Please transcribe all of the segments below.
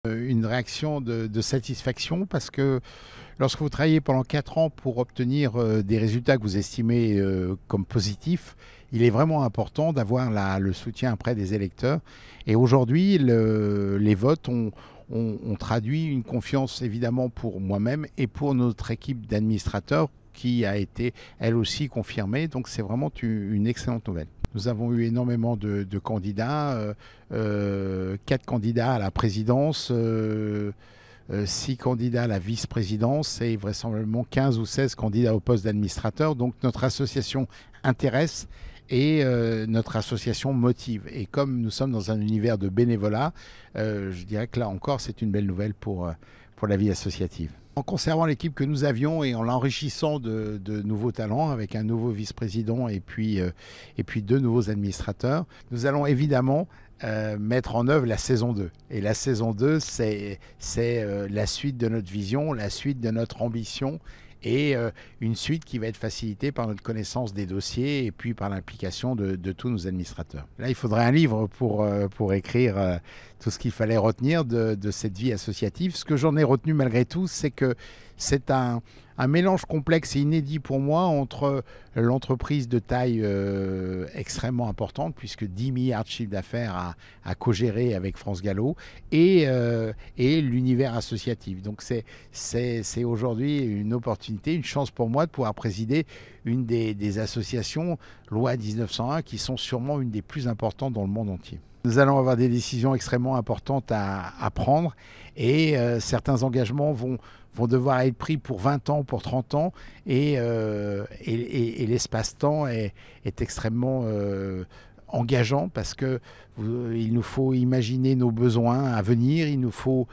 Une réaction de satisfaction parce que lorsque vous travaillez pendant 4 ans pour obtenir des résultats que vous estimez comme positifs, il est vraiment important d'avoir le soutien après des électeurs. Et aujourd'hui, les votes ont traduit une confiance évidemment pour moi-même et pour notre équipe d'administrateurs qui a été elle aussi confirmée. Donc c'est vraiment une excellente nouvelle. Nous avons eu énormément de candidats, 4 candidats à la présidence, 6 candidats à la vice-présidence et vraisemblablement 15 ou 16 candidats au poste d'administrateur. Donc notre association intéresse et notre association motive. Et comme nous sommes dans un univers de bénévolat, je dirais que là encore c'est une belle nouvelle pour la vie associative. En conservant l'équipe que nous avions et en l'enrichissant de nouveaux talents avec un nouveau vice-président et puis 2 nouveaux administrateurs, nous allons évidemment mettre en œuvre la saison 2. Et la saison 2, c'est la suite de notre vision, la suite de notre ambition et une suite qui va être facilitée par notre connaissance des dossiers et puis par l'implication de tous nos administrateurs. Là, il faudrait un livre pour écrire tout ce qu'il fallait retenir de cette vie associative. Ce que j'en ai retenu malgré tout, c'est que c'est un mélange complexe et inédit pour moi entre l'entreprise de taille extrêmement importante, puisque 10 milliards de chiffre d'affaires à co-gérer avec France Gallo, et l'univers associatif. Donc c'est aujourd'hui une opportunité, une chance pour moi de pouvoir présider une des associations loi 1901 qui sont sûrement une des plus importantes dans le monde entier. Nous allons avoir des décisions extrêmement importantes à prendre et certains engagements vont devoir être pris pour 20 ans, pour 30 ans et l'espace-temps est extrêmement engageant parce que il nous faut imaginer nos besoins à venir, il nous faut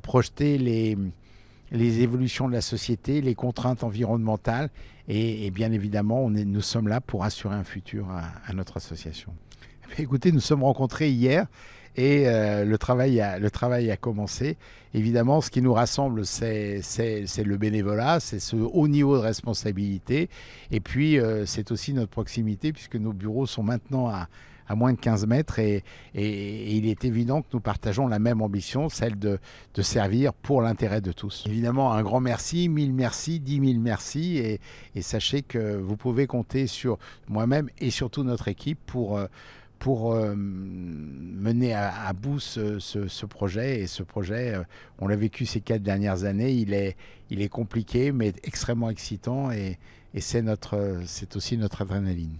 projeter les évolutions de la société, les contraintes environnementales et bien évidemment nous sommes là pour assurer un futur à notre association. Écoutez, nous sommes rencontrés hier et le travail a commencé. Évidemment, ce qui nous rassemble, c'est le bénévolat, c'est ce haut niveau de responsabilité. Et puis, c'est aussi notre proximité, puisque nos bureaux sont maintenant à moins de 15 mètres. Et il est évident que nous partageons la même ambition, celle de servir pour l'intérêt de tous. Évidemment, un grand merci, 1000 merci, 10 000 merci. Et sachez que vous pouvez compter sur moi-même et surtout notre équipe pour mener à bout ce projet. Et ce projet, on l'a vécu ces 4 dernières années, il est compliqué mais extrêmement excitant et c'est aussi notre adrénaline.